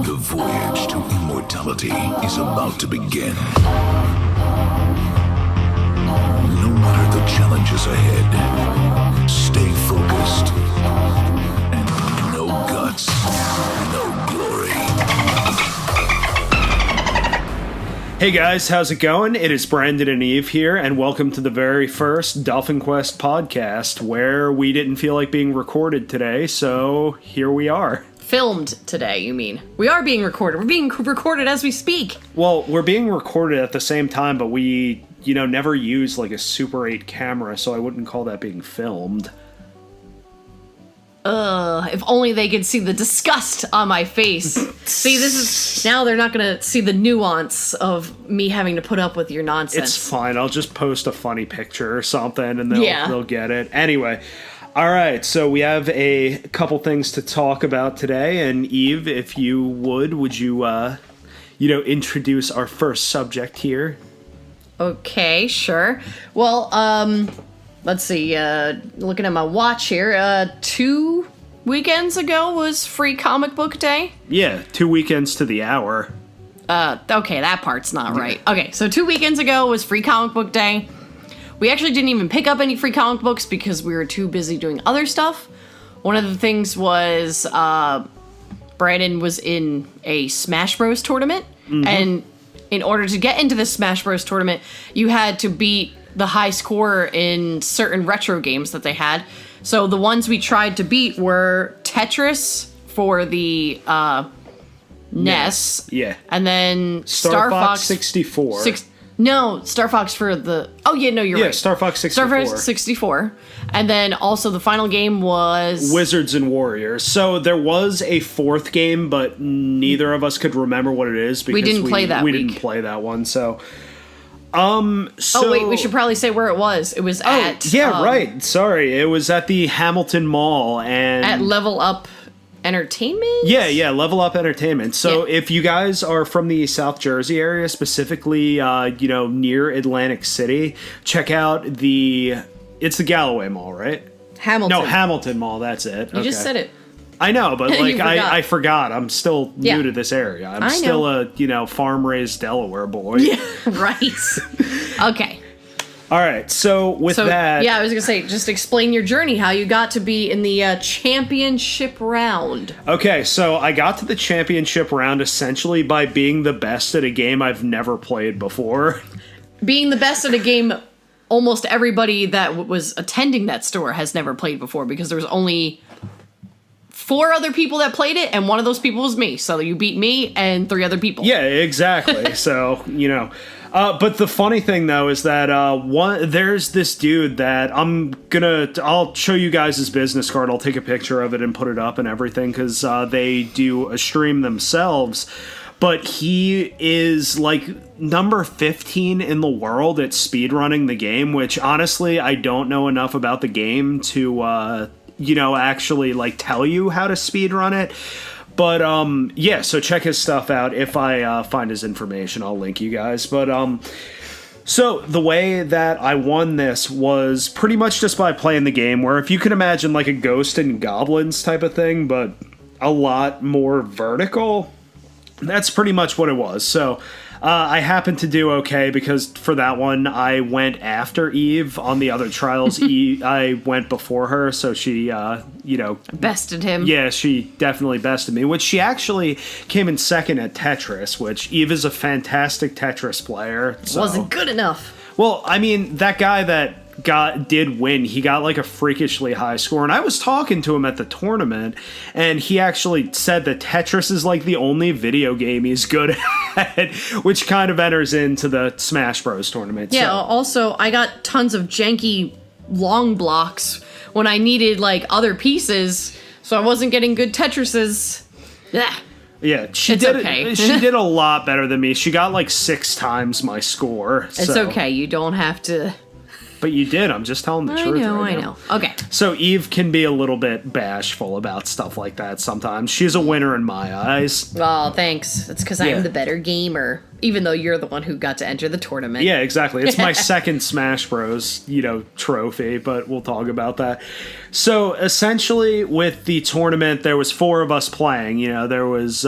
The voyage to immortality is about to begin. No matter the challenges ahead, stay focused. And no guts, no glory. Hey guys, how's it going? It is Brandon and Eve here, and welcome to the very first Dolphin Quest podcast, where we didn't feel like being recorded today, so here we are. Filmed today, you mean? We are being recorded. We're being recorded as we speak. Well, we're being recorded at the same time, but we, never use like a Super 8 camera, so I wouldn't call that being filmed. If only they could see the disgust on my face. See, now they're not gonna see the nuance of me having to put up with your nonsense. It's fine, I'll just post a funny picture or something, and they'll get it. Anyway, alright, so we have a couple things to talk about today, and Eve, if you would you, introduce our first subject here? Okay, sure. Well, let's see, looking at my watch here, 2 weekends ago was Free Comic Book Day. Yeah, 2 weekends to the hour. Okay, that part's not right. Okay, so 2 weekends ago was Free Comic Book Day. We actually didn't even pick up any free comic books because we were too busy doing other stuff. One of the things was, Brandon was in a Smash Bros. Tournament, and in order to get into the Smash Bros. Tournament, you had to beat the high score in certain retro games that they had. So the ones we tried to beat were Tetris for the NES. Yeah. And then Star Fox 64. Star Fox for the... Oh, yeah, no, you're right. Star Fox 64. Star Fox 64. And then also the final game was... Wizards and Warriors. So there was a fourth game, but neither of us could remember what it is because we didn't play that week. We didn't play that one, so... oh, wait, we should probably say where it was. It was at... Yeah, right. Sorry. It was at the Hamilton Mall and... At Level Up Entertainment? Yeah, Level Up Entertainment. So if you guys are from the South Jersey area, specifically, near Atlantic City, check out it's the Galloway Mall, right? Hamilton. No, Hamilton Mall, that's it. You just said it. I know, but I forgot. I'm still Yeah. new to this area. I'm still a farm-raised Delaware boy. Yeah, right. Okay. All right, so with that... Yeah, I was going to say, just explain your journey, how you got to be in the championship round. Okay, so I got to the championship round essentially by being the best at a game I've never played before. Being the best at a game almost everybody that was attending that store has never played before, because there was only 4 other people that played it, and one of those people was me. So you beat me and 3 other people. Yeah, exactly. So, but the funny thing, though, is that there's this dude that I'll show you guys his business card. I'll take a picture of it and put it up and everything, because they do a stream themselves. But he is, number 15 in the world at speedrunning the game, which, honestly, I don't know enough about the game to, actually, tell you how to speedrun it. But, so check his stuff out. If I find his information, I'll link you guys. But, so the way that I won this was pretty much just by playing the game, where if you can imagine, a Ghost and Goblins type of thing, but a lot more vertical, that's pretty much what it was. So, I happened to do okay, because for that one, I went after Eve. On the other trials, I went before her, so she, bested him. Yeah, she definitely bested me, which she actually came in second at Tetris, which Eve is a fantastic Tetris player. So. Wasn't good enough. Well, I mean, that guy that did win, he got a freakishly high score, and I was talking to him at the tournament, and he actually said that Tetris is the only video game he's good at, which kind of enters into the Smash Bros. Tournament. Yeah, so. Also, I got tons of janky long blocks when I needed other pieces, so I wasn't getting good Tetrises. Yeah. Yeah, she did a lot better than me. She got 6 times my score. It's okay, you don't have to But you did. I'm just telling the truth. I know. Okay. So Eve can be a little bit bashful about stuff like that sometimes. She's a winner in my eyes. Oh, thanks. It's because I'm the better gamer, even though you're the one who got to enter the tournament. Yeah, exactly. It's my second Smash Bros, trophy, but we'll talk about that. So essentially with the tournament, there was 4 of us playing. There was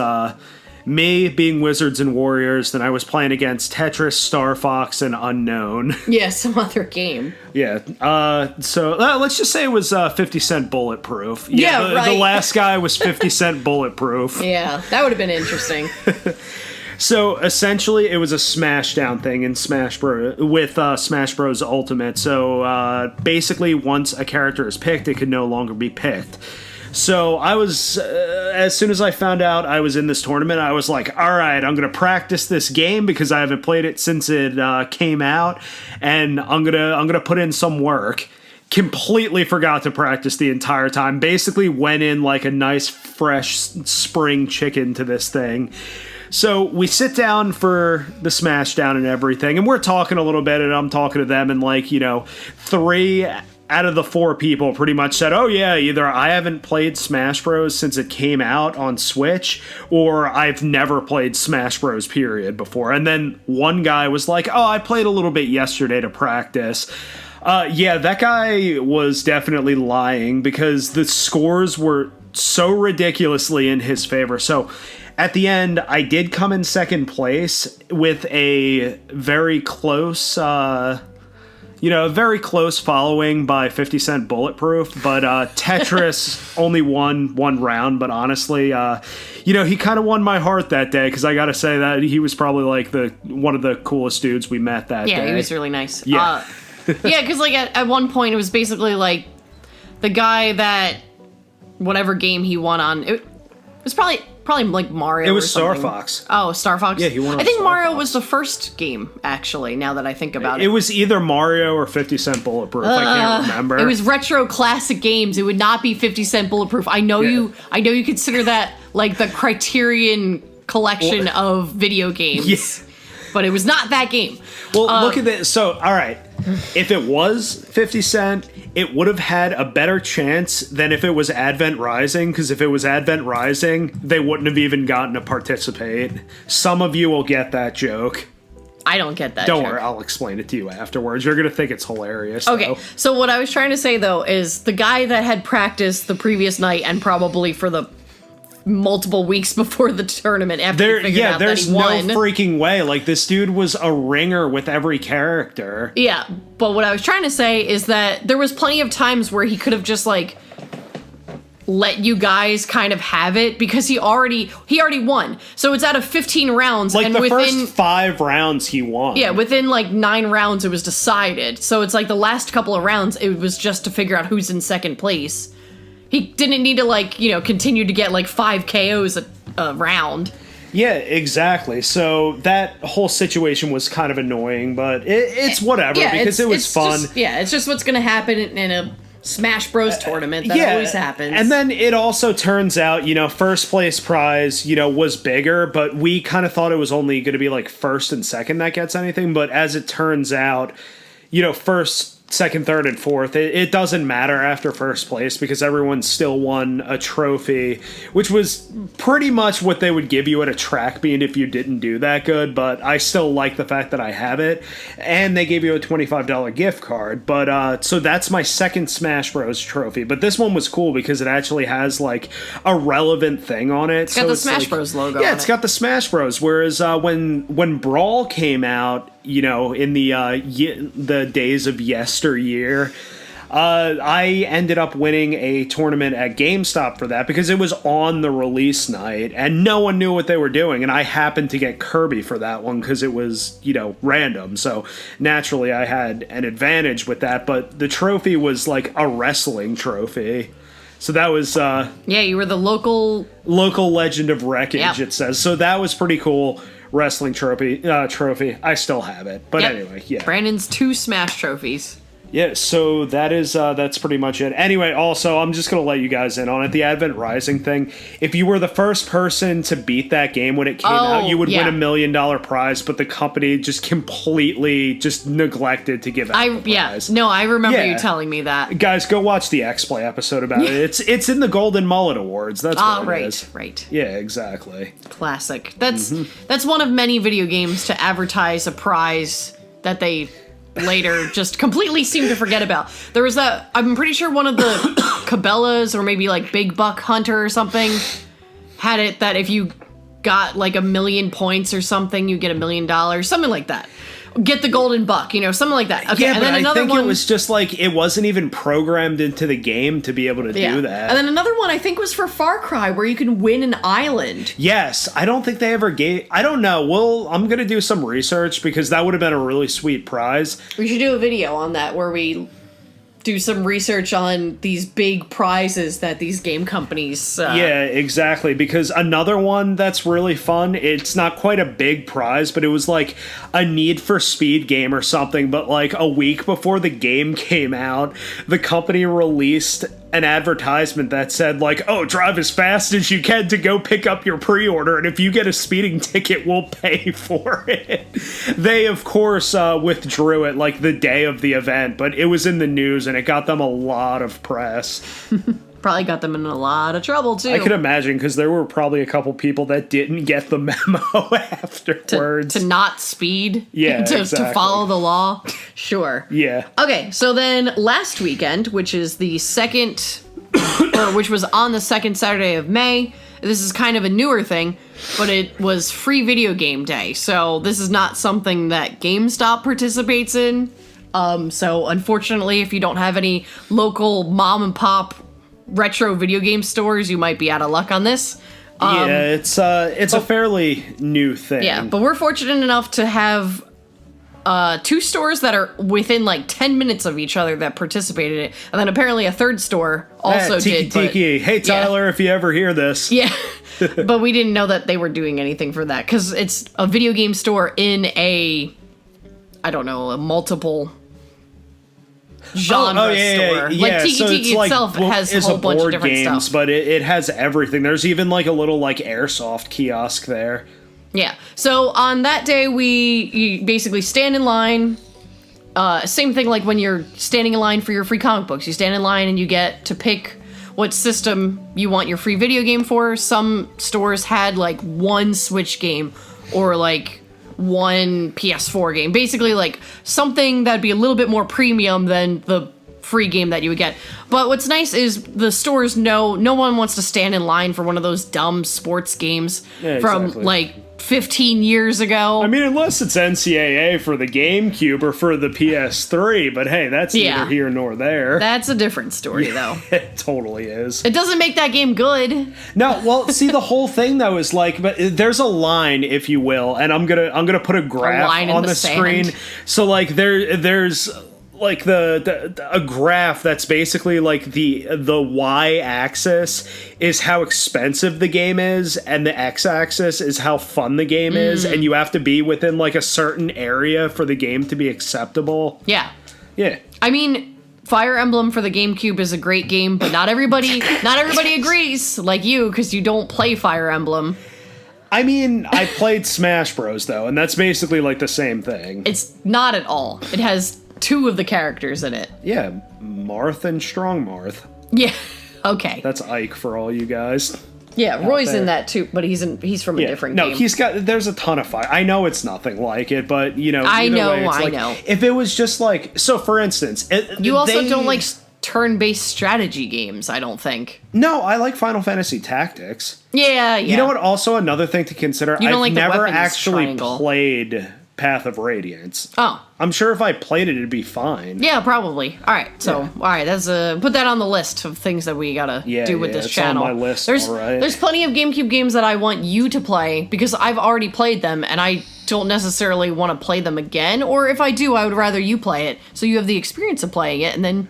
me being Wizards and Warriors, then I was playing against Tetris, Star Fox, and Unknown. Yeah, some other game. Yeah. So let's just say it was 50 Cent Bulletproof. Yeah, right. The last guy was 50 Cent Bulletproof. Yeah, that would have been interesting. So essentially, it was a Smashdown thing in Smash Bros. With Smash Bros. Ultimate. So basically, once a character is picked, it could no longer be picked. So I was, as soon as I found out I was in this tournament, I was like, all right, I'm going to practice this game because I haven't played it since it came out, and I'm gonna put in some work. Completely forgot to practice the entire time. Basically went in like a nice, fresh spring chicken to this thing. So we sit down for the Smashdown and everything, and we're talking a little bit, and I'm talking to them, and 3 out of the 4 people pretty much said, oh yeah, either I haven't played Smash Bros. Since it came out on Switch, or I've never played Smash Bros. Period before. And then one guy was like, oh, I played a little bit yesterday to practice. Yeah, that guy was definitely lying because the scores were so ridiculously in his favor. So at the end, I did come in second place with a very close... very close following by 50 Cent Bulletproof, but Tetris only won 1 round, but honestly, he kind of won my heart that day, because I gotta say that he was probably one of the coolest dudes we met that day. Yeah, he was really nice. Yeah. Yeah, because at one point it was basically the guy that whatever game he won on, it was probably like Mario. It was or something. Star Fox. Oh, Star Fox. Yeah, he won. I think Star Mario Fox. was the first game, actually. Now that I think about it, it was either Mario or 50 Cent Bulletproof. I can't remember. It was retro classic games. It would not be 50 Cent Bulletproof. I know you consider that like the Criterion collection of video games. Yeah. But it was not that game. Well, look at this. So, all right. If it was 50 Cent, it would have had a better chance than if it was Advent Rising, because if it was Advent Rising, they wouldn't have even gotten to participate. Some of you will get that joke. I don't get that Don't joke. worry, I'll explain it to you afterwards. You're going to think it's hilarious. Okay, though. so what I was trying to say, though, is the guy that had practiced the previous night and probably for the multiple weeks before the tournament after he figured out that there's he won. no freaking way. Like, this dude was a ringer with every character. Yeah, but what I was trying to say is that there was plenty of times where he could have just let you guys kind of have it, because he already won. So it's out of 15 rounds, Like, and the within first 5 rounds he won. Yeah, within 9 rounds it was decided. So it's the last couple of rounds it was just to figure out who's in second place. He didn't need to continue to get 5 KOs a round. Yeah, exactly. So that whole situation was kind of annoying, but it's whatever, because it was fun. It's just what's going to happen in a Smash Bros. Tournament. That always happens. And then it also turns out, first place prize, was bigger, but we kind of thought it was only going to be first and second that gets anything. But as it turns out, first, second, third, and fourth, it doesn't matter after first place, because everyone still won a trophy, which was pretty much what they would give you at a track meet if you didn't do that good. But I still like the fact that I have it, and they gave you a $25 gift card. But so that's my second Smash Bros. Trophy. But this one was cool because it actually has a relevant thing on it. It's got the Smash Bros. Logo. Yeah, it's got the Smash Bros. Whereas when Brawl came out, in the days of yesteryear, I ended up winning a tournament at GameStop for that, because it was on the release night and no one knew what they were doing, and I happened to get Kirby for that one because it was random, so naturally I had an advantage with that. But the trophy was a wrestling trophy, so that was you were the local legend of wreckage. Yep. It says so. That was pretty cool. Wrestling trophy. I still have it, but anyway, yeah. Brandon's 2 Smash trophies. Yeah, so that's pretty much it. Anyway, also, I'm just going to let you guys in on it. The Advent Rising thing, if you were the first person to beat that game when it came out, you would win $1 million prize, but the company just completely just neglected to give out the prize. No, I remember you telling me that. Guys, go watch the X-Play episode about it. It's in the Golden Mullet Awards. That's what it is. Right. Yeah, exactly. Classic. That's one of many video games to advertise a prize that they later just completely seem to forget about. There was I'm pretty sure one of the Cabela's or maybe like Big Buck Hunter or something had it that if you got like 1 million points or something, you get $1 million, something like that. Get the golden buck, something like that. Okay, yeah, and but then another I think one, it was just like it wasn't even programmed into the game to be able to do that. And then another one I think was for Far Cry where you can win an island. Yes, I don't think they ever gave. I don't know. I'm gonna do some research because that would have been a really sweet prize. We should do a video on that where we do some research on these big prizes that these game companies... Yeah, exactly, because another one that's really fun, it's not quite a big prize, but it was like a Need for Speed game or something, but like a week before the game came out, the company released an advertisement that said like, oh, drive as fast as you can to go pick up your pre-order, and if you get a speeding ticket, we'll pay for it. They, of course, withdrew it like the day of the event, but it was in the news, and it got them a lot of press. Probably got them in a lot of trouble, too. I could imagine, because there were probably a couple people that didn't get the memo afterwards. To not speed? Yeah, to follow the law? Sure. Yeah. Okay, so then last weekend, which is the second, or which was on the second Saturday of May, this is kind of a newer thing, but it was Free Video Game Day, so this is not something that GameStop participates in. So unfortunately, if you don't have any local mom and pop retro video game stores, you might be out of luck on this. It's a fairly new thing. Yeah, but we're fortunate enough to have two stores that are within like 10 minutes of each other that participated in it, and then apparently a third store also did. Tiki. Hey Tyler, if you ever hear this. Yeah, but we didn't know that they were doing anything for that because it's a video game store in a multiple genre store. Like Tiki itself has a whole bunch of different games, stuff. But it has everything. There's even like a little like airsoft kiosk there. Yeah. So on that day, you basically stand in line. Same thing like when you're standing in line for your free comic books. You stand in line and you get to pick what system you want your free video game for. Some stores had like one Switch game or like one PS4 game. Basically like something that'd be a little bit more premium than the free game that you would get. But what's nice is the stores know no one wants to stand in line for one of those dumb sports games from like 15 years ago. I mean, unless it's NCAA for the GameCube or for the PS3, but hey, that's neither here nor there. That's a different story, though. It totally is. It doesn't make that game good. No, well, see, the whole thing though is like, but there's a line, if you will, and I'm gonna put a graph on the screen. So like there's like a graph that's basically like the y-axis is how expensive the game is, and the x-axis is how fun the game is, and you have to be within like a certain area for the game to be acceptable. Yeah. I mean, Fire Emblem for the GameCube is a great game, but not everybody agrees like you because you don't play Fire Emblem. I mean, I played Smash Bros though, and that's basically like the same thing. It's not at all. It has two of the characters in it. Yeah, Marth and Strong Marth. Yeah, okay. That's Ike for all you guys. Yeah, Roy's in that too, but he's from a different game. No, there's a ton of fire. I know it's nothing like it, but you know, I know. If it was just like, so for instance, you also don't like turn-based strategy games, I don't think. No, I like Final Fantasy Tactics. Yeah. You know what? Also, another thing to consider, I've never actually triangle. Played Path of Radiance. Oh. I'm sure if I played it, it'd be fine. Yeah, probably. All right, so all right, that's put that on the list of things that we gotta do with this channel. On my list. There's plenty of GameCube games that I want you to play because I've already played them and I don't necessarily want to play them again. Or if I do, I would rather you play it so you have the experience of playing it, and then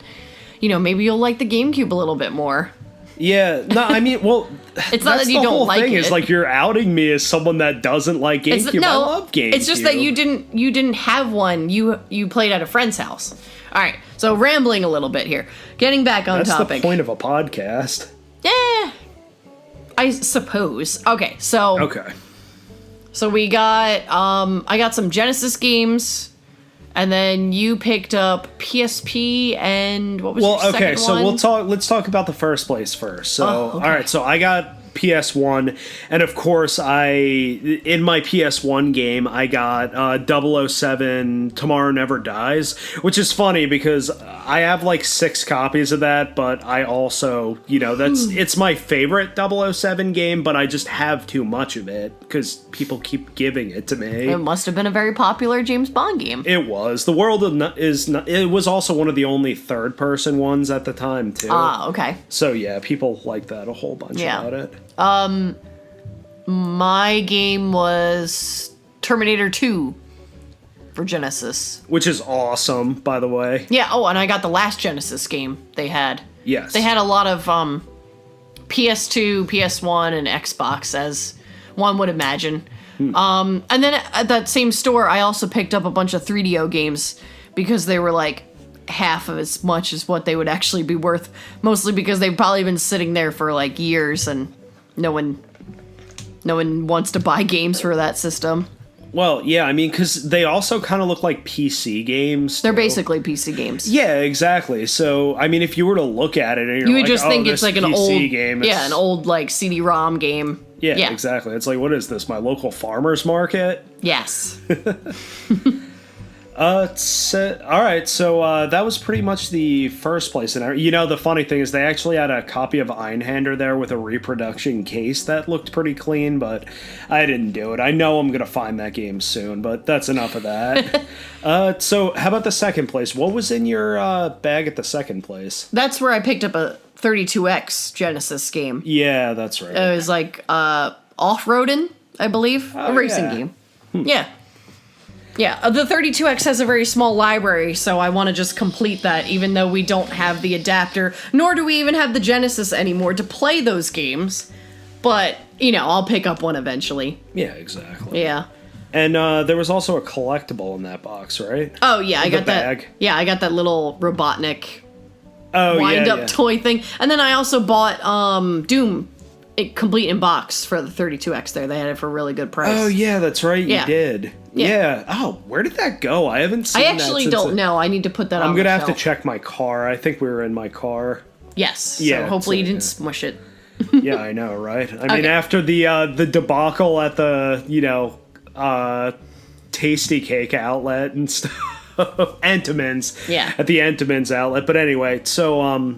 maybe you'll like the GameCube a little bit more. Yeah, no, I mean, well, it's not that you don't like it. It's like you're outing me as someone that doesn't like GameCube. I love GameCube. It's just that you didn't have one. You played at a friend's house. All right. So rambling a little bit here. Getting back on That's topic. the point of a podcast. Yeah. I suppose. Okay. So. Okay. So we got. I got some Genesis games. And then you picked up PSP and what was your second one? Well, okay, so let's talk about the first place first. So, okay. All right, so I got PS1, and of course in my PS1 game I got 007 Tomorrow Never Dies, which is funny because I have like 6 copies of that, but I also, it's my favorite 007 game, but I just have too much of it because people keep giving it to me. It must have been a very popular James Bond game. It was. The world it was also one of the only third-person ones at the time, too. Ah, okay. So, yeah, people like that a whole bunch about it. My game was Terminator 2 for Genesis. Which is awesome, by the way. Yeah, and I got the last Genesis game they had. Yes. They had a lot of PS2, PS1, and Xbox, as one would imagine. And then at that same store, I also picked up a bunch of 3DO games because they were like half of as much as what they would actually be worth, mostly because they've probably been sitting there for like years and no one wants to buy games for that system. Well, yeah, I mean, because they also kind of look like PC games. They're basically PC games. Yeah, exactly. So, I mean, if you were to look at it and you're you would like, just think it's like an PC old game. Yeah, an old like CD-ROM game. Yeah, exactly. It's like, what is this? My local farmer's market? Yes. All right, so that was pretty much the first place. And the funny thing is they actually had a copy of Einhander there with a reproduction case that looked pretty clean, but I didn't do it. I know I'm going to find that game soon, but that's enough of that. So how about the second place? What was in your bag at the second place? That's where I picked up a 32X Genesis game. Yeah, that's right. It was like Off-Roadin', I believe. A racing game. Yeah. Yeah, the 32X has a very small library, so I want to just complete that, even though we don't have the adapter, nor do we even have the Genesis anymore to play those games. But, I'll pick up one eventually. Yeah, exactly. Yeah. And there was also a collectible in that box, right? Oh, yeah, I got bag. that. Yeah, I got that little Robotnik wind-up toy thing. And then I also bought Doom complete in box for the 32X there. They had it for a really good price. Oh, yeah, that's right. Yeah. You did. Yeah. Oh, where did that go? I haven't seen that. I actually don't know. I need to put that on I'm going to have shelf. to check my car. I think we were in my car. Yes. Yeah, So hopefully you didn't smush it. Yeah, I know, right? I mean, after the debacle at the, Tasty Cake outlet and stuff. Entenmann's. Yeah. At the Entenmann's outlet. But anyway, so,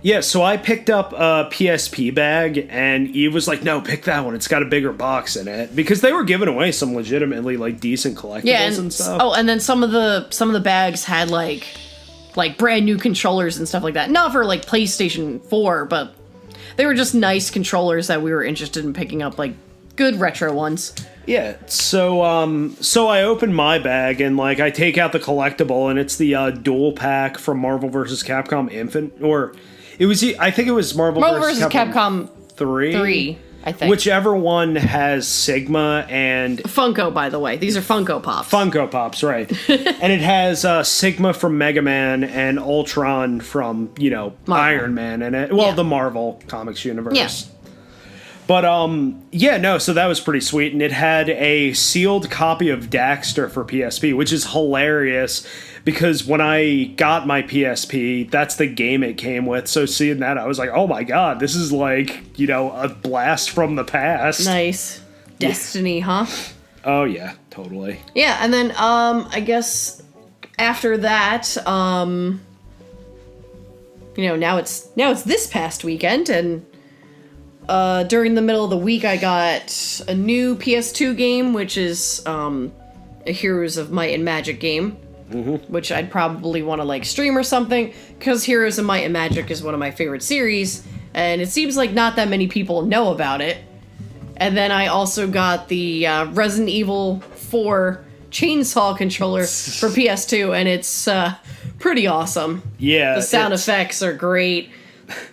yeah, so I picked up a PSP bag, and Eve was like, no, pick that one. It's got a bigger box in it. Because they were giving away some legitimately, like, decent collectibles and stuff. Oh, and then some of the bags had, like brand new controllers and stuff like that. Not for, like, PlayStation 4, but they were just nice controllers that we were interested in picking up, like, good retro ones. Yeah, so I open my bag, and, like, I take out the collectible, and it's the dual pack from Marvel vs. Capcom Infinite, or... I think it was Marvel vs. Capcom 3. 3, I think. Whichever one has Sigma and... Funko, by the way. These are Funko Pops. Funko Pops, right. And it has Sigma from Mega Man and Ultron from, Iron Man in it. Well, the Marvel Comics universe. Yeah. But, so that was pretty sweet. And it had a sealed copy of Daxter for PSP, which is hilarious because when I got my PSP, that's the game it came with. So seeing that, I was like, oh my god, this is like, a blast from the past. Nice. Destiny, huh? Oh, yeah, totally. Yeah, and then, I guess after that, now it's this past weekend, and during the middle of the week, I got a new PS2 game, which is a Heroes of Might and Magic game, which I'd probably want to like stream or something, because Heroes of Might and Magic is one of my favorite series, and it seems like not that many people know about it. And then I also got the Resident Evil 4 chainsaw controller for PS2, and it's pretty awesome. Yeah, the sound effects are great.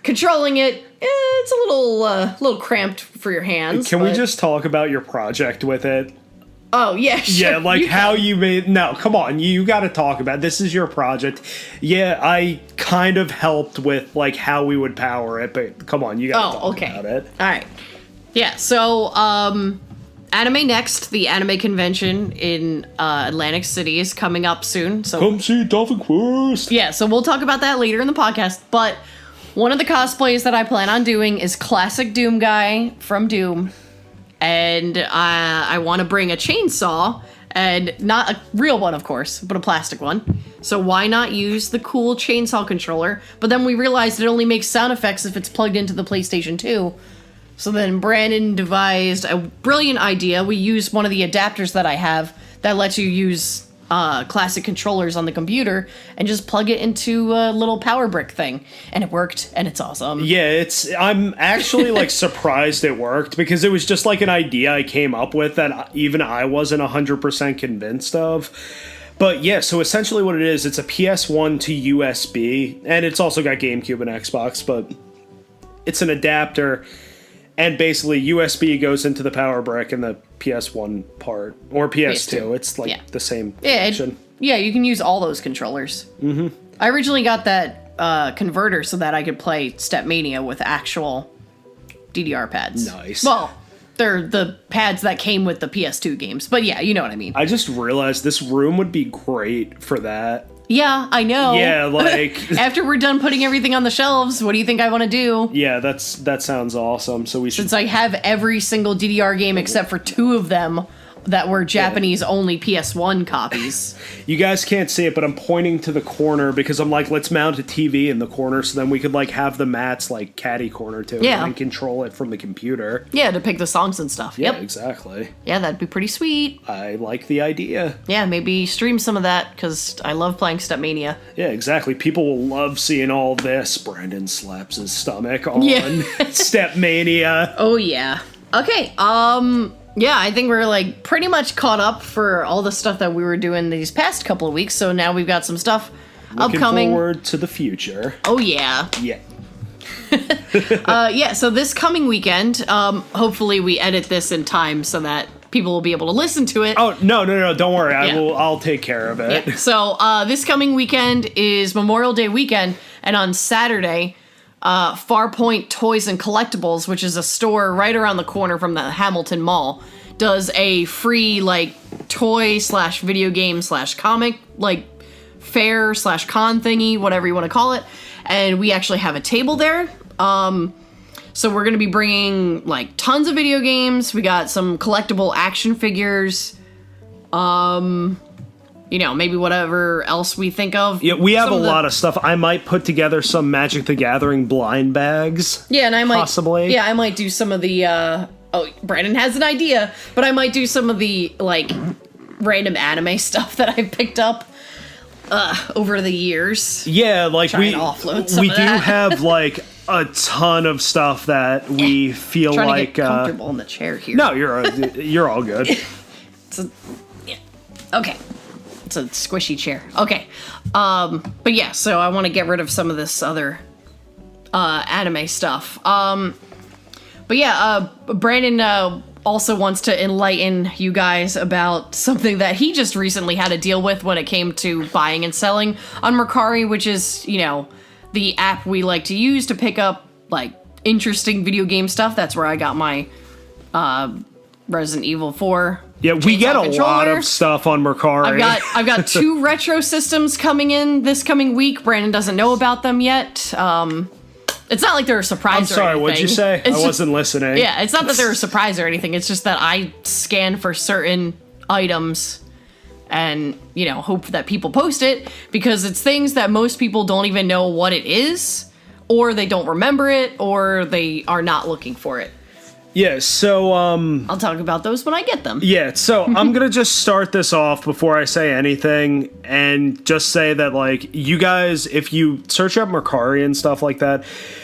Controlling it, it's a little cramped for your hands. Can we just talk about your project with it? Oh, yeah, sure. Yeah, like how you made... No, come on, you got to talk about it. This is your project. Yeah, I kind of helped with, like, how we would power it, but come on, you got to talk about it. All right. Yeah, so, AnimeNext, the anime convention in Atlantic City, is coming up soon. So come see Dolphin Quest! Yeah, so we'll talk about that later in the podcast, but one of the cosplays that I plan on doing is Classic Doom Guy from Doom. And I want to bring a chainsaw, and not a real one, of course, but a plastic one. So why not use the cool chainsaw controller? But then we realized it only makes sound effects if it's plugged into the PlayStation 2. So then Brandon devised a brilliant idea. We used one of the adapters that I have that lets you use classic controllers on the computer and just plug it into a little power brick thing, and it worked, and it's awesome. Yeah, I'm actually like surprised it worked, because it was just like an idea I came up with that even I wasn't 100% convinced of. But yeah, so essentially what it is, it's a PS1 to USB, and it's also got GameCube and Xbox, but it's an adapter. And basically, USB goes into the power brick in the PS1 part, or PS2. It's like the same function. Yeah, you can use all those controllers. Mm-hmm. I originally got that converter so that I could play Stepmania with actual DDR pads. Nice. Well, they're the pads that came with the PS2 games. But yeah, you know what I mean. I just realized this room would be great for that. Yeah, I know. Yeah, like... After we're done putting everything on the shelves, what do you think I want to do? Yeah, that sounds awesome. So we should... Since I have every single DDR game except for 2 of them that were Japanese-only PS1 copies. You guys can't see it, but I'm pointing to the corner because I'm like, let's mount a TV in the corner so then we could, like, have the mats, like, catty corner to it and control it from the computer. Yeah, to pick the songs and stuff. Yeah, yep. Exactly. Yeah, that'd be pretty sweet. I like the idea. Yeah, maybe stream some of that, because I love playing Stepmania. Yeah, exactly. People will love seeing all this. Brandon slaps his stomach on Stepmania. Oh, yeah. Okay, yeah, I think we're, like, pretty much caught up for all the stuff that we were doing these past couple of weeks, so now we've got some stuff upcoming. Looking forward to the future. Oh, yeah. Yeah. Yeah, so this coming weekend, hopefully we edit this in time so that people will be able to listen to it. Oh, no, don't worry. I'll take care of it. Yeah. So, this coming weekend is Memorial Day weekend, and on Saturday... Farpoint Toys and Collectibles, which is a store right around the corner from the Hamilton Mall, does a free, like, toy/video game/comic, like, fair/con thingy, whatever you want to call it. And we actually have a table there. So we're going to be bringing, like, tons of video games. We got some collectible action figures. You know, maybe whatever else we think of. Yeah, we have a lot of stuff. I might put together some Magic the Gathering blind bags. Yeah, and I might... Possibly. Yeah, I might do some of the, oh, Brandon has an idea, but I might do some of the, like, random anime stuff that I've picked up over the years. Yeah, like we offload some we of do that. have, like, a ton of stuff that we feel trying like... to get comfortable in the chair here. No, you're all good. Okay. It's a squishy chair. Okay. But yeah, so I want to get rid of some of this other anime stuff. But yeah, Brandon also wants to enlighten you guys about something that he just recently had to deal with when it came to buying and selling on Mercari, which is, you know, the app we like to use to pick up, like, interesting video game stuff. That's where I got my Resident Evil 4. Yeah, we get a lot of stuff on Mercari. I've got 2 retro systems coming in this coming week. Brandon doesn't know about them yet. It's not like they're a surprise. I'm sorry, what'd you say? I wasn't listening. Yeah, it's not that they're a surprise or anything. It's just that I scan for certain items and, you know, hope that people post it, because it's things that most people don't even know what it is, or they don't remember it, or they are not looking for it. Yeah, so, I'll talk about those when I get them. Yeah, so I'm gonna just start this off before I say anything, and just say that, like, you guys, if you search up Mercari and stuff like that,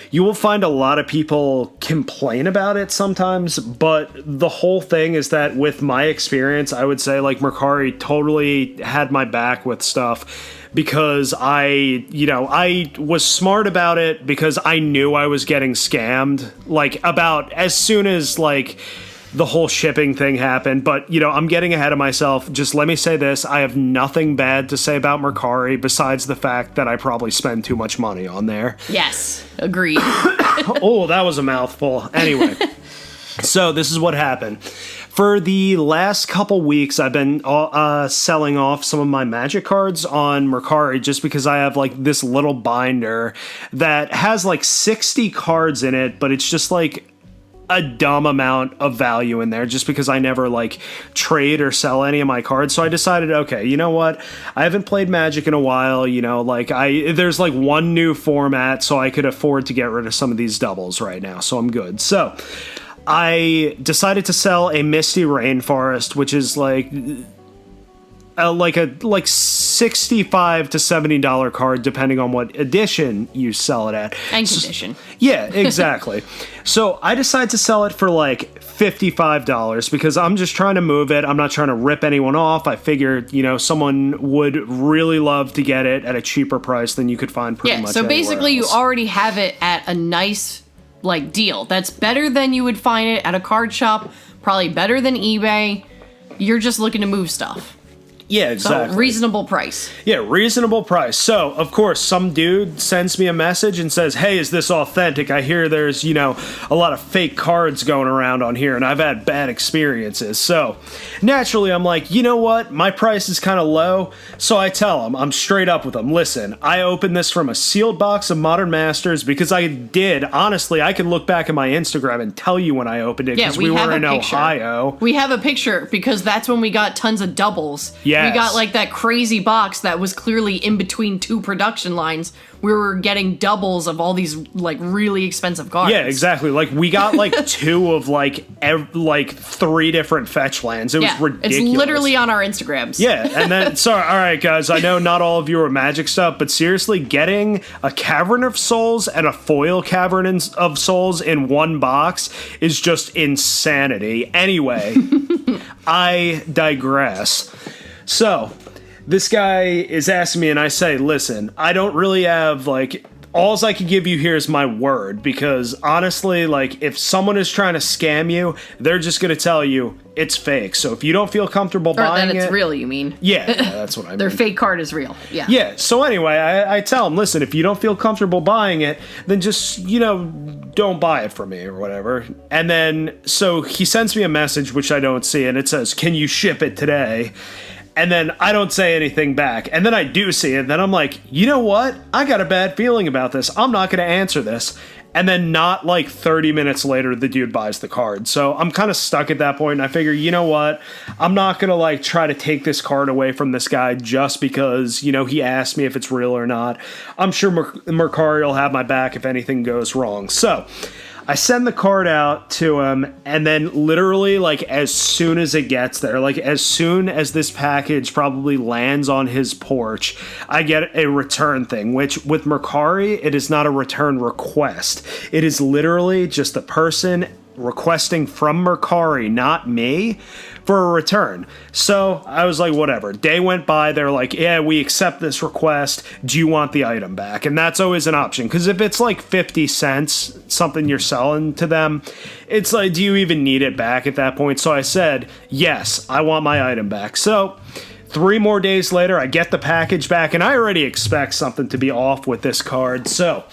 you will find a lot of people complain about it sometimes, but the whole thing is that with my experience, I would say, like, Mercari totally had my back with stuff. Because I was smart about it because I knew I was getting scammed. Like, about as soon as, like, the whole shipping thing happened. But, you know, I'm getting ahead of myself. Just let me say this. I have nothing bad to say about Mercari besides the fact that I probably spend too much money on there. Yes, agreed. Oh, that was a mouthful. Anyway, so this is what happened. For the last couple weeks, I've been selling off some of my Magic cards on Mercari just because I have like this little binder that has like 60 cards in it, but it's just like a dumb amount of value in there just because I never like trade or sell any of my cards. So I decided, okay, you know what? I haven't played Magic in a while, you know, like there's like one new format, so I could afford to get rid of some of these doubles right now. So I'm good. So I decided to sell a Misty Rainforest, which is like a $65 to $70 card, depending on what edition you sell it at. And condition. Yeah, exactly. So I decided to sell it for like $55 because I'm just trying to move it. I'm not trying to rip anyone off. I figured, you know, someone would really love to get it at a cheaper price than you could find pretty much so basically else. You already have it at a nice like deal. That's better than you would find it at a card shop, probably better than eBay. You're just looking to move stuff. Yeah, exactly. So reasonable price. Yeah, reasonable price. So, of course, some dude sends me a message and says, hey, is this authentic? I hear there's, you know, a lot of fake cards going around on here, and I've had bad experiences. So, naturally, I'm like, you know what? My price is kind of low. So I tell him, I'm straight up with him. Listen, I opened this from a sealed box of Modern Masters because I did. Honestly, I can look back at my Instagram and tell you when I opened it because we were in Ohio. We have a picture because that's when we got tons of doubles. Yes. We got like that crazy box that was clearly in between two production lines. We were getting doubles of all these like really expensive cards. Yeah, exactly. Like we got like two of like three different fetch lands. It was ridiculous. It's literally on our Instagrams. Yeah, and then sorry, all right, guys. I know not all of you are Magic stuff, but seriously, getting a Cavern of Souls and a foil Cavern of Souls in one box is just insanity. Anyway, I digress. So, this guy is asking me, and I say, listen, I don't really have, like, alls I can give you here is my word, because honestly, like, if someone is trying to scam you, they're just going to tell you it's fake. So, if you don't feel comfortable buying that it's it... real, you mean? Yeah, that's what I mean. Their fake card is real, yeah. Yeah, so anyway, I tell them, listen, if you don't feel comfortable buying it, then just, you know, don't buy it from me or whatever. And then, so he sends me a message, which I don't see, and it says, can you ship it today? And then I don't say anything back. And then I do see it. Then I'm like, you know what? I got a bad feeling about this. I'm not going to answer this. And then not like 30 minutes later, the dude buys the card. So I'm kind of stuck at that point. And I figure, you know what? I'm not going to like try to take this card away from this guy just because, you know, he asked me if it's real or not. I'm sure Mercari will have my back if anything goes wrong. So I send the card out to him, and then literally, like, as soon as it gets there, like, as soon as this package probably lands on his porch, I get a return thing, which, with Mercari, it is not a return request. It is literally just the person requesting from Mercari, not me, for a return. So I was like, whatever. Day went by. They're like, yeah, we accept this request. Do you want the item back? And that's always an option. Because if it's like 50 cents, something you're selling to them, it's like, do you even need it back at that point? So I said, yes, I want my item back. So 3 more days later, I get the package back. And I already expect something to be off with this card. So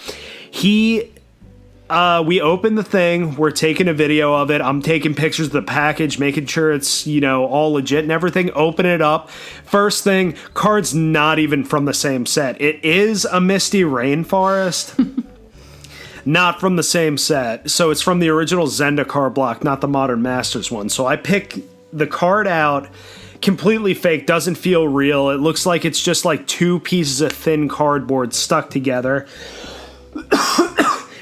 we open the thing, we're taking a video of it, I'm taking pictures of the package, making sure it's, you know, all legit and everything, open it up. First thing, card's not even from the same set. It is a Misty Rainforest, not from the same set. So it's from the original Zenda card block, not the Modern Masters one. So I pick the card out, completely fake, doesn't feel real. It looks like it's just like 2 pieces of thin cardboard stuck together.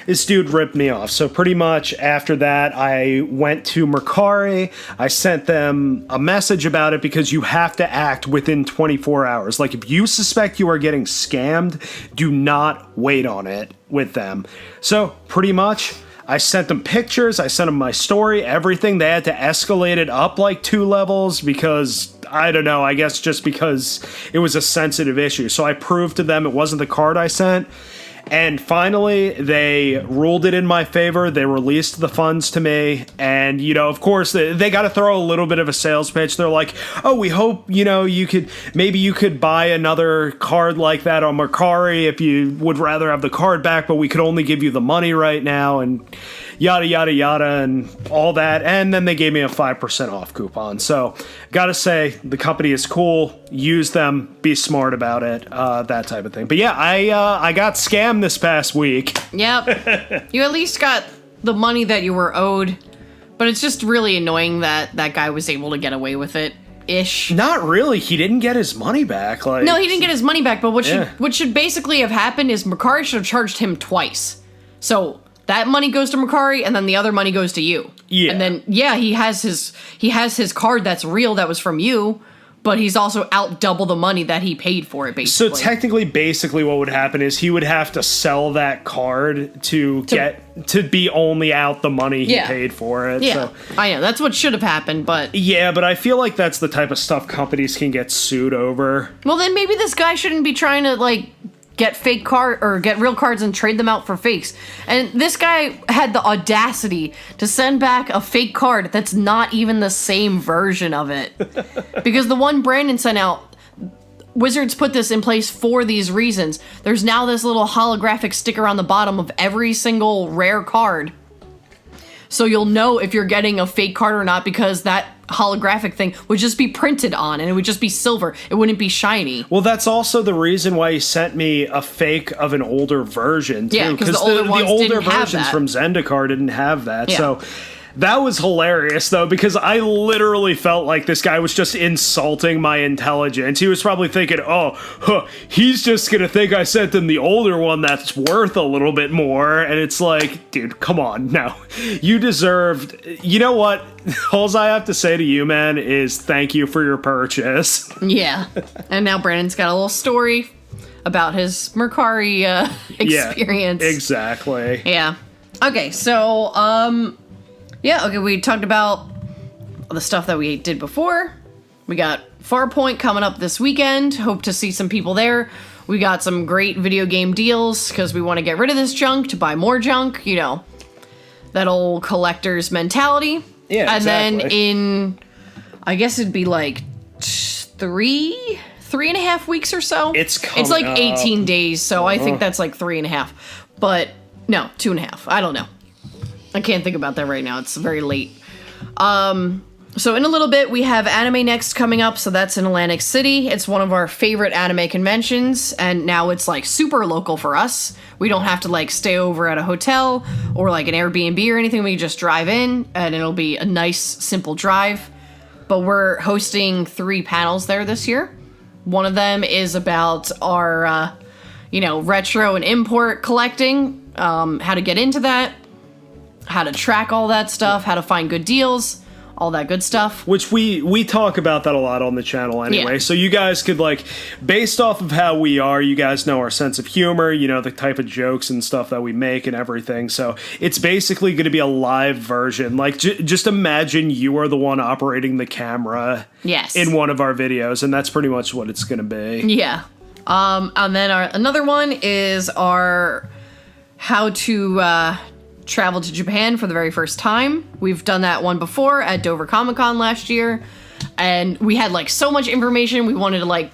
This dude ripped me off. So pretty much after that, I went to Mercari. I sent them a message about it because you have to act within 24 hours. Like, if you suspect you are getting scammed, do not wait on it with them. So pretty much, I sent them pictures. I sent them my story, everything. They had to escalate it up like 2 levels because, I don't know, I guess just because it was a sensitive issue. So I proved to them it wasn't the card I sent. And finally, they ruled it in my favor. They released the funds to me. And, of course, they got to throw a little bit of a sales pitch. They're like, oh, we hope, you could buy another card like that on Mercari if you would rather have the card back, but we could only give you the money right now. And yada, yada, yada, and all that. And then they gave me a 5% off coupon. So, gotta say, the company is cool. Use them. Be smart about it. That type of thing. But yeah, I got scammed this past week. Yep. You at least got the money that you were owed. But it's just really annoying that that guy was able to get away with it. Ish. Not really. He didn't get his money back. No, he didn't get his money back. But what should basically have happened is Mercari should have charged him twice. So that money goes to Mercari, and then the other money goes to you. Yeah. And then he has his card that's real that was from you, but he's also out double the money that he paid for it, basically. So technically, basically what would happen is he would have to sell that card to be only out the money he paid for it. Yeah, so. I know. That's what should have happened, but... Yeah, but I feel like that's the type of stuff companies can get sued over. Well, then maybe this guy shouldn't be trying to, get fake card or get real cards and trade them out for fakes. And this guy had the audacity to send back a fake card that's not even the same version of it. Because the one Brandon sent out, Wizards put this in place for these reasons. There's now this little holographic sticker on the bottom of every single rare card. So you'll know if you're getting a fake card or not, because that holographic thing would just be printed on and it would just be silver. It wouldn't be shiny. Well, that's also the reason why he sent me a fake of an older version, too. Yeah, because the older versions from Zendikar didn't have that. Yeah. So that was hilarious, though, because I literally felt like this guy was just insulting my intelligence. He was probably thinking, he's just going to think I sent him the older one that's worth a little bit more. And it's like, dude, come on. No, you deserved... You know what? All I have to say to you, man, is thank you for your purchase. Yeah. And now Brandon's got a little story about his Mercari experience. Yeah, exactly. Yeah. Okay, so, we talked about the stuff that we did before. We got Farpoint coming up this weekend. Hope to see some people there. We got some great video game deals because we want to get rid of this junk to buy more junk. That old collector's mentality. Yeah, and exactly. then I guess it'd be like 3.5 weeks or so. It's coming It's like up. 18 days, so I think that's like 3.5. But no, 2.5. I don't know. I can't think about that right now. It's very late. So in a little bit, we have AnimeNext coming up. So that's in Atlantic City. It's one of our favorite anime conventions. And now it's like super local for us. We don't have to stay over at a hotel or like an Airbnb or anything. We can just drive in and it'll be a nice, simple drive. But we're hosting 3 panels there this year. One of them is about our, retro and import collecting, how to get into that, how to track all that stuff, how to find good deals, all that good stuff. Which we talk about that a lot on the channel anyway. Yeah. So you guys could based off of how we are, you guys know our sense of humor, the type of jokes and stuff that we make and everything. So it's basically going to be a live version. Just imagine you are the one operating the camera in one of our videos, and that's pretty much what it's going to be. Yeah. And then another one is our how to travel to Japan for the very first time. We've done that one before at Dover Comic Con last year, and we had so much information. We wanted to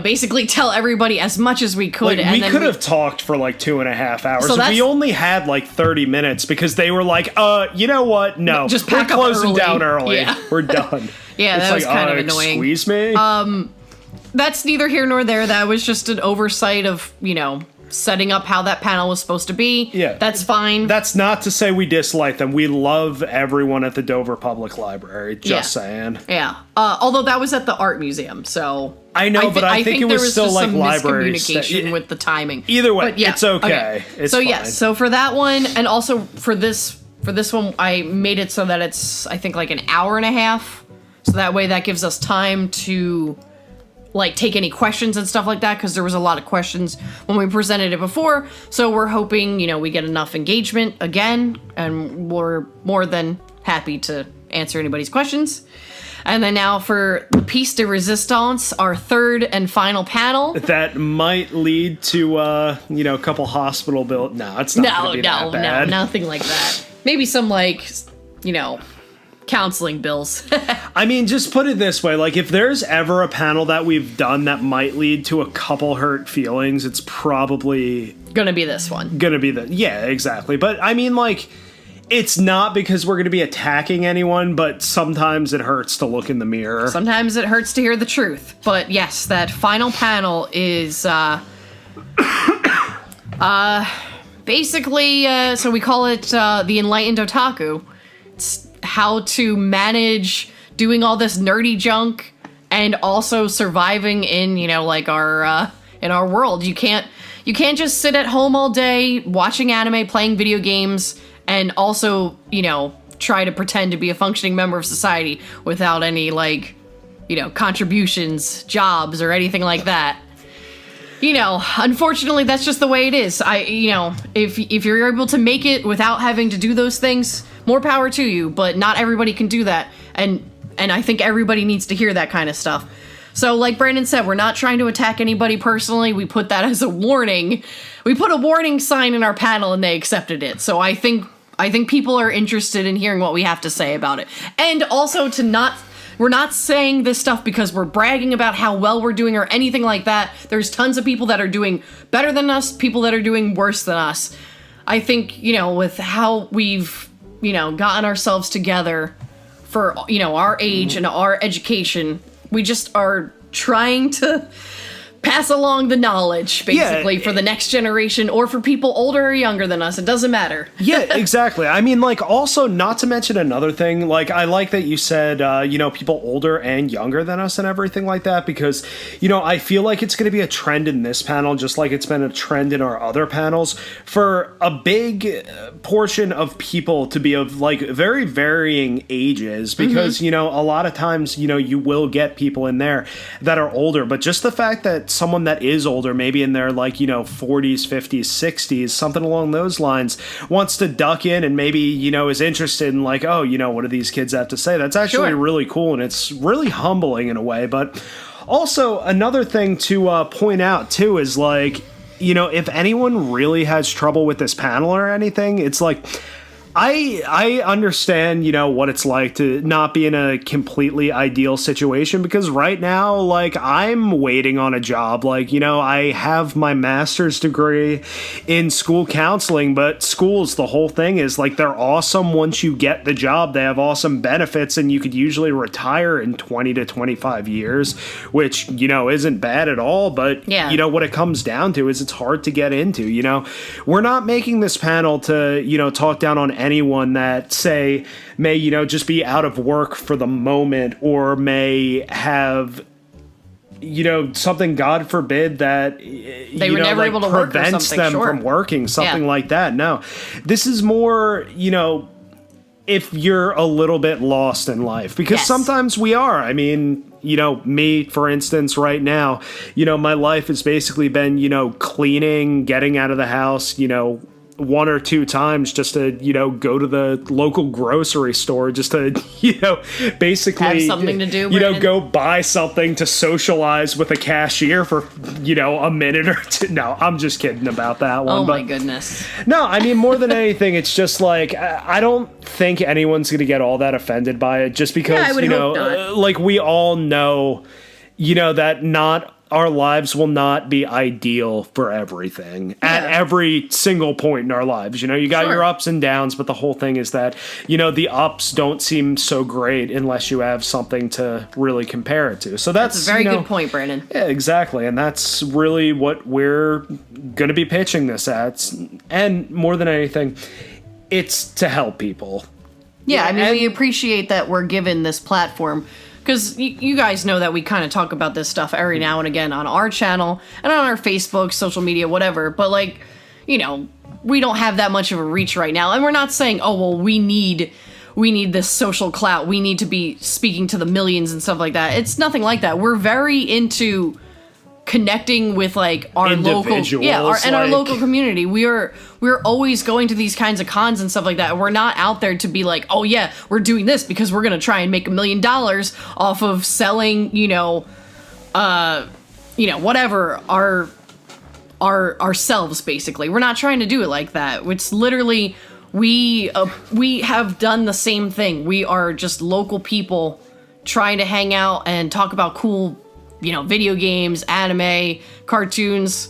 basically tell everybody as much as we could. We could have talked for 2.5 hours. So we only had 30 minutes because they were like, you know what? No, just we're pack up closing early. down early. Yeah. We're done. Yeah, it's that was kind of annoying. Excuse me? That's neither here nor there. That was just an oversight of, setting up how that panel was supposed to be. Yeah. That's fine. That's not to say we dislike them. We love everyone at the Dover Public Library. Just saying. Yeah. Although that was at the art museum, so I know, but I think it was still just some library miscommunication with the timing. Either way, But yeah, it's okay. It's fine. Yes, so for that one, and also for this one, I made it so that it's I think an hour and a half, so that way that gives us time to take any questions and stuff like that, because there was a lot of questions when we presented it before. So we're hoping we get enough engagement again, and we're more than happy to answer anybody's questions. And then now for the piece de resistance, our third and final panel. That might lead to, a couple hospital bills. No, it's not going to be that bad. No, nothing like that. Maybe some, counseling bills. I mean, just put it this way. Like, if there's ever a panel that we've done that might lead to a couple hurt feelings, it's probably... Gonna be this one. Yeah, exactly. But, I mean, it's not because we're going to be attacking anyone, but sometimes it hurts to look in the mirror. Sometimes it hurts to hear the truth. But yes, that final panel is basically, so we call it the enlightened otaku. It's how to manage doing all this nerdy junk and also surviving in, our in our world. You can't just sit at home all day watching anime, playing video games, and also, try to pretend to be a functioning member of society without any, contributions, jobs, or anything like that. Unfortunately, that's just the way it is. If you're able to make it without having to do those things, more power to you, but not everybody can do that. And I think everybody needs to hear that kind of stuff. So, like Brandon said, we're not trying to attack anybody personally. We put that as a warning. We put a warning sign in our panel and they accepted it. So I think people are interested in hearing what we have to say about it. And also we're not saying this stuff because we're bragging about how well we're doing or anything like that. There's tons of people that are doing better than us, people that are doing worse than us. I think, with how we've, gotten ourselves together for, our age and our education, we just are trying to pass along the knowledge, basically, for the next generation or for people older or younger than us. It doesn't matter. Yeah, exactly. I mean, also, not to mention another thing, I like that you said, people older and younger than us and everything like that, because, I feel like it's going to be a trend in this panel, just like it's been a trend in our other panels, for a big portion of people to be of, very varying ages, because, a lot of times, you will get people in there that are older, but just the fact that someone that is older, maybe in their 40s, 50s, 60s, something along those lines, wants to duck in and maybe, is interested in what do these kids have to say? That's actually really cool, and it's really humbling in a way. But also another thing to point out too is if anyone really has trouble with this panel or anything, it's I understand, what it's like to not be in a completely ideal situation, because right now, I'm waiting on a job. I have my master's degree in school counseling, but schools, the whole thing is they're awesome once you get the job. They have awesome benefits, and you could usually retire in 20 to 25 years, which, isn't bad at all. But, what it comes down to is it's hard to get into, We're not making this panel to, talk down on anyone that, say, may, just be out of work for the moment, or may have, something, God forbid, that they were never able to work or prevents them from working, something like that. No, this is more, if you're a little bit lost in life, because sometimes we are. I mean, me, for instance, right now, my life has basically been, cleaning, getting out of the house, one or two times just to, go to the local grocery store just to, basically have something to do, go buy something to socialize with a cashier for, a minute or two. No, I'm just kidding about that one. Oh my goodness. No, I mean, more than anything, it's just I don't think anyone's going to get all that offended by it, just because, we all know, that not our lives will not be ideal for everything at every single point in our lives. You got your ups and downs, but the whole thing is that, the ups don't seem so great unless you have something to really compare it to. So that's a very good point, Brandon. Yeah, exactly. And that's really what we're going to be pitching this at. And more than anything, it's to help people. Yeah, I mean, we appreciate that we're given this platform, because you guys know that we kind of talk about this stuff every now and again on our channel and on our Facebook, social media, whatever. But we don't have that much of a reach right now. And we're not saying, oh, well, we need this social clout. We need to be speaking to the millions and stuff like that. It's nothing like that. We're very into connecting with like our local, our local community. We're always going to these kinds of cons and stuff like that. We're not out there to be like, oh yeah, we're doing this because we're gonna try and make $1 million off of selling, whatever ourselves. Basically, we're not trying to do it like that. It's literally we have done the same thing. We are just local people trying to hang out and talk about cool, video games, anime, cartoons,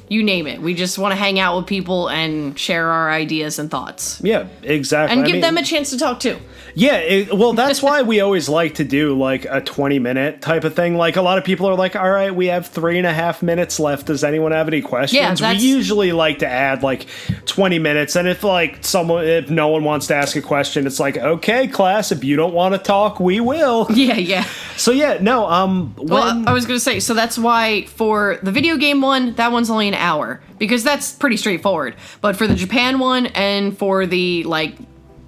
you name it. We just want to hang out with people and share our ideas and thoughts. Yeah, exactly. And give them a chance to talk too. Yeah, well, that's why we always like to do like a 20-minute type of thing. Like a lot of people are like, all right, we have 3.5 minutes left. Does anyone have any questions? Yeah, we usually like to add like 20 minutes. And if if no one wants to ask a question, it's like, okay, class, if you don't want to talk, we will. Yeah. So yeah, no, well, I was going to say, so that's why for the video game one, that one's only an hour because that's pretty straightforward. But for the Japan one and for the like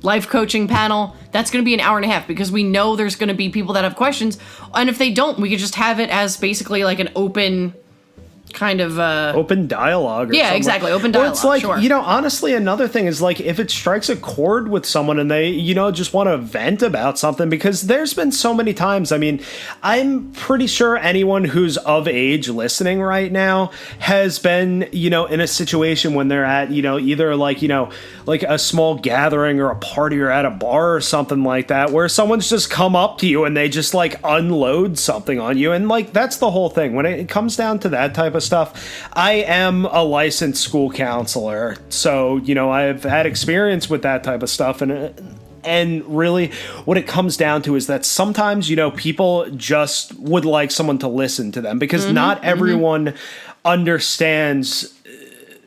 life coaching panel, that's going to be an hour and a half because we know there's going to be people that have questions. And if they don't, we could just have it as basically like an open kind of open dialogue or something. Exactly, open dialogue. Well, it's like, sure. Honestly, another thing is like if it strikes a chord with someone and they, just want to vent about something, because there's been so many times, I mean, I'm pretty sure anyone who's of age listening right now has been, in a situation when they're at, either like, like a small gathering or a party or at a bar or something like that, where someone's just come up to you and they just like unload something on you. And like, that's the whole thing. When it comes down to that type of stuff, I am a licensed school counselor, so I've had experience with that type of stuff, and really what it comes down to is that sometimes people just would like someone to listen to them, because not everyone understands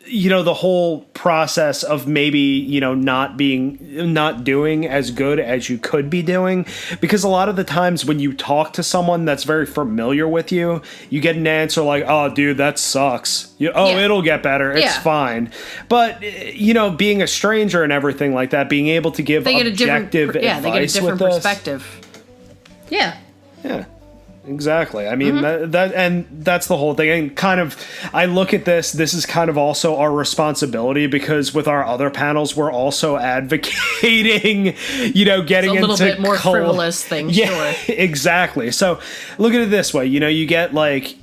the whole process of maybe, not doing as good as you could be doing. Because a lot of the times when you talk to someone that's very familiar with you, you get an answer like, oh, dude, that sucks. It'll get better. It's fine. But, being a stranger and everything like that, being able to give objective advice they get a different with perspective. Yeah. Yeah. Exactly. I mean, that's the whole thing. And kind of, I look at this is kind of also our responsibility, because with our other panels, we're also advocating, getting into a little bit more frivolous things. Yeah, sure. Exactly. So look at it this way, you get like,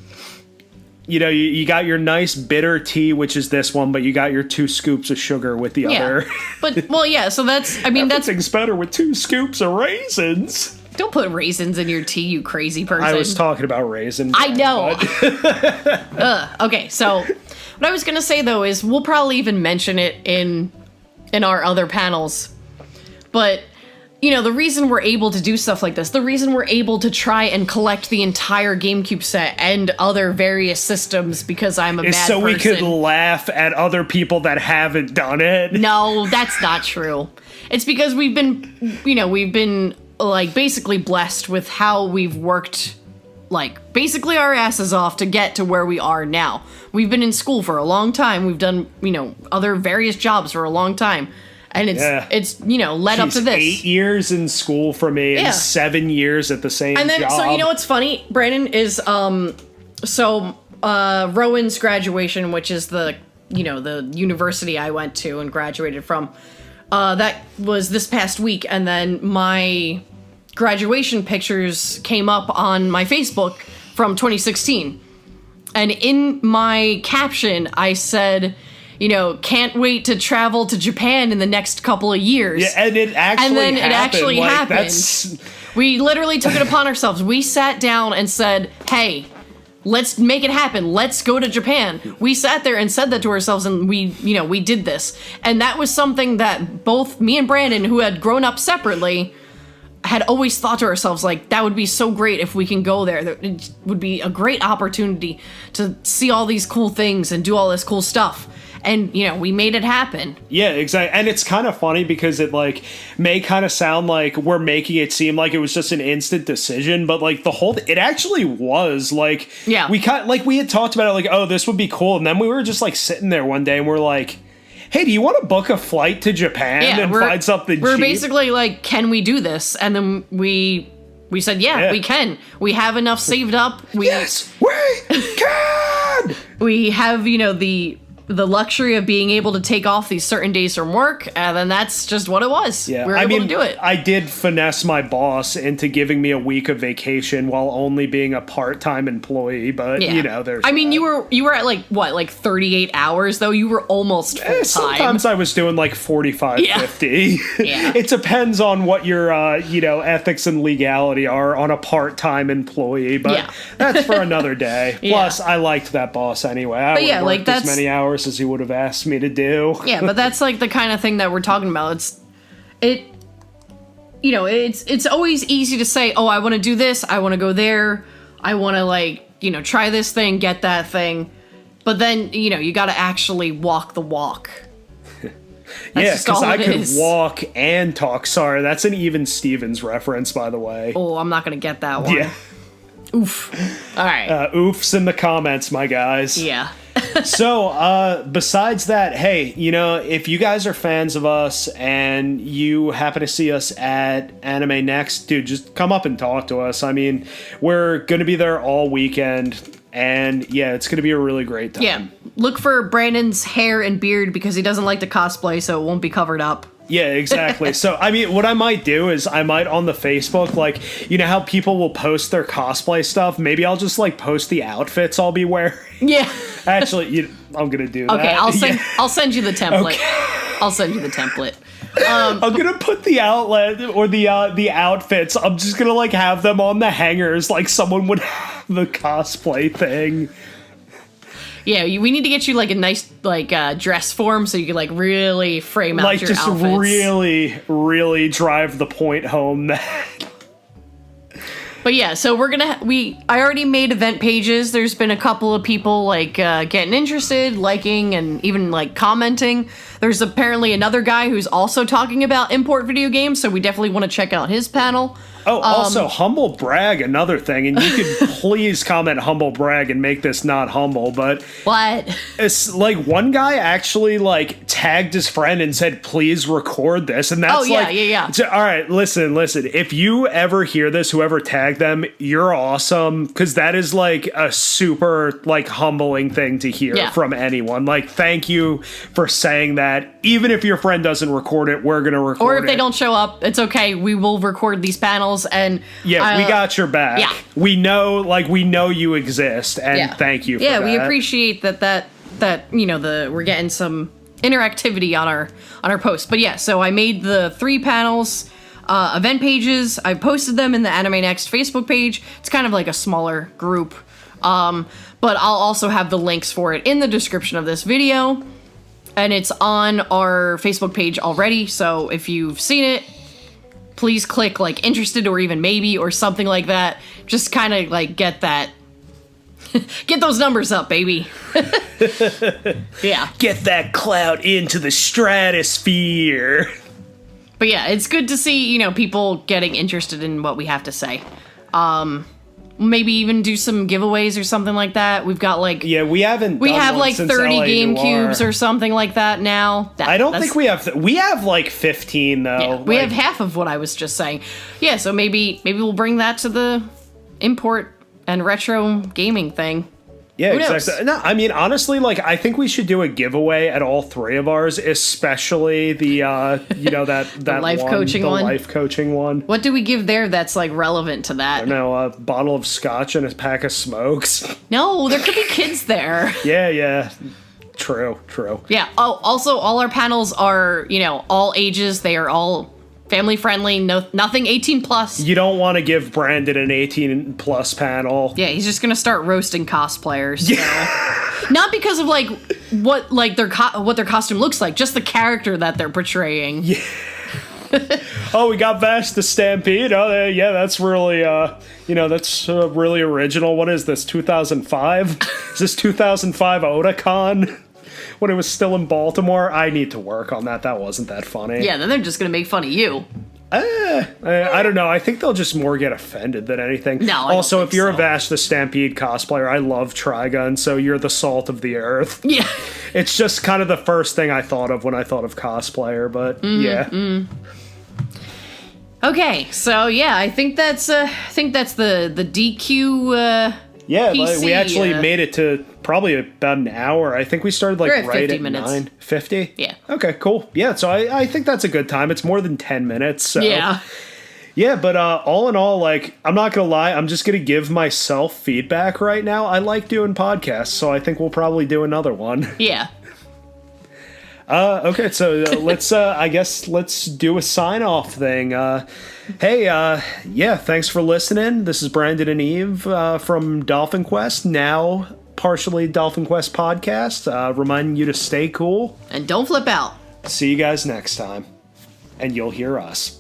you got your nice bitter tea, which is this one, but you got your 2 scoops of sugar with the other. But, well, yeah, so everything's better with 2 scoops of raisins. Don't put raisins in your tea, you crazy person. I was talking about raisins. I know. Okay, so what I was going to say, though, is we'll probably even mention it in our other panels. But, the reason we're able to do stuff like this, the reason we're able to try and collect the entire GameCube set and other various systems, because I'm a mad person. We could laugh at other people that haven't done it. No, that's not true. It's because we've been like basically blessed with how we've worked like basically our asses off to get to where we are now. We've been in school for a long time. We've done, other various jobs for a long time. And it's led up to this. 8 years in school for me and 7 years at the same job. And then, so what's funny, Brandon, is Rowan's graduation, which is the university I went to and graduated from, that was this past week, and then my graduation pictures came up on my Facebook from 2016. And in my caption, I said, can't wait to travel to Japan in the next couple of years. Yeah, and it actually happened. We literally took it upon ourselves. We sat down and said, hey, let's make it happen. Let's go to Japan. We sat there and said that to ourselves, and we did this. And that was something that both me and Brandon, who had grown up separately, had always thought to ourselves, like, that would be so great if we can go there. It would be a great opportunity to see all these cool things and do all this cool stuff. And, we made it happen. Yeah, exactly. And it's kind of funny because it, may kind of sound like we're making it seem like it was just an instant decision, but, it actually was. We had talked about it, oh, this would be cool. And then we were just, sitting there one day and we're like, hey, do you want to book a flight to Japan and find something cheap? We're basically like, can we do this? And then we We said, yeah, we can. We have enough saved up. Yes, we can! We have, the luxury of being able to take off these certain days from work, and then that's just what it was. Yeah, we were able to do it. I did finesse my boss into giving me a week of vacation while only being a part-time employee, but there's you were at like 38 hours though. You were almost full time. Sometimes I was doing like 45, 50. Yeah. It depends on what your ethics and legality are on a part-time employee, but that's for another day. Plus, I liked that boss anyway. I would work as many hours as he would have asked me to do. Yeah, but that's like the kind of thing that we're talking about. It's always easy to say, oh, I want to do this, I want to go there, I want to try this thing, get that thing. But then, you got to actually walk the walk. Yeah, because I could walk and talk. Sorry, that's an Even Stevens reference, by the way. Oh, I'm not going to get that one. Yeah. Oof. All right. Oofs in the comments, my guys. Yeah. So, besides that, hey, if you guys are fans of us and you happen to see us at AnimeNext, dude, just come up and talk to us. I mean, we're going to be there all weekend, and yeah, it's going to be a really great time. Yeah, look for Brandon's hair and beard because he doesn't like to cosplay, so it won't be covered up. Yeah, exactly. So, I mean, what I might do is I might on the Facebook, how people will post their cosplay stuff. Maybe I'll just post the outfits I'll be wearing. Yeah. Actually, I'm gonna do that. Okay, I'll send you the template. Okay. I'll send you the template. I'm gonna put the outlet or the outfits. I'm just gonna have them on the hangers like someone would have the cosplay thing. Yeah, we need to get you a nice dress form so you can really frame out your just outfits. Really, really drive the point home. But yeah, so I already made event pages. There's been a couple of people getting interested, liking, and even commenting. There's apparently another guy who's also talking about import video games, so we definitely want to check out his panel. Oh, also, humble brag, another thing, and you could please comment humble brag and make this not humble, but... What? It's one guy actually, tagged his friend and said, please record this, and that's yeah. All right, listen, if you ever hear this, whoever tagged them, you're awesome, because that is, a super, humbling thing to hear from anyone. Thank you for saying that. Even if your friend doesn't record it, we're gonna record it. Or if they don't show up, it's okay, we will record these panels. And we got your back. Yeah. We know you exist, and thank you for that. Yeah, we appreciate that we're getting some interactivity on our posts. But yeah, so I made the 3 panels event pages. I posted them in the AnimeNext Facebook page. It's kind of like a smaller group. But I'll also have the links for it in the description of this video. And it's on our Facebook page already, so if you've seen it, please click interested or even maybe or something like that. Just kind of get that. Get those numbers up, baby. Yeah. Get that clout into the stratosphere. But yeah, it's good to see, people getting interested in what we have to say. Maybe even do some giveaways or something like that. We've got we have 30 GameCubes or something like that now. I don't think we have 15 though. Yeah, we have half of what I was just saying. Yeah, so maybe we'll bring that to the import and retro gaming thing. Yeah, exactly. No, I mean, honestly, I think we should do a giveaway at all 3 of ours, especially the, that the life coaching one. Life coaching one. What do we give there that's relevant to that? I don't know, a bottle of scotch and a pack of smokes. No, there could be kids there. Yeah. True. Yeah. Oh, also, all our panels are, all ages. They are all family friendly, nothing 18 plus. You don't want to give Brandon an 18 plus panel. Yeah, he's just gonna start roasting cosplayers. So. Not because of what their costume looks like, just the character that they're portraying. Yeah. Oh, we got Vash the Stampede. Oh, yeah, that's really that's really original. What is this? 2005? Is this 2005 Otakon? When it was still in Baltimore. I need to work on that. That wasn't that funny. Yeah, then they're just gonna make fun of you. I don't know. I think they'll just more get offended than anything. No, also, if you're a Vash the Stampede cosplayer, I love Trigun, so you're the salt of the earth. Yeah. It's just kind of the first thing I thought of when I thought of cosplayer, but yeah. Okay, so yeah, I think that's the DQ. Yeah, PC, we actually made it to probably about an hour. I think we started We're at right 50 at minutes. 9:50. Yeah. Okay, cool. Yeah, so I think that's a good time. It's more than 10 minutes. So. Yeah. Yeah, but all in all, like, I'm not going to lie, I'm just going to give myself feedback right now. I like doing podcasts, so I think we'll probably do another one. Yeah. Okay, so let's do a sign-off thing. Yeah, thanks for listening. This is Brandon and Eve from Dolphin Quest, now partially Dolphin Quest podcast, reminding you to stay cool. And don't flip out. See you guys next time, and you'll hear us.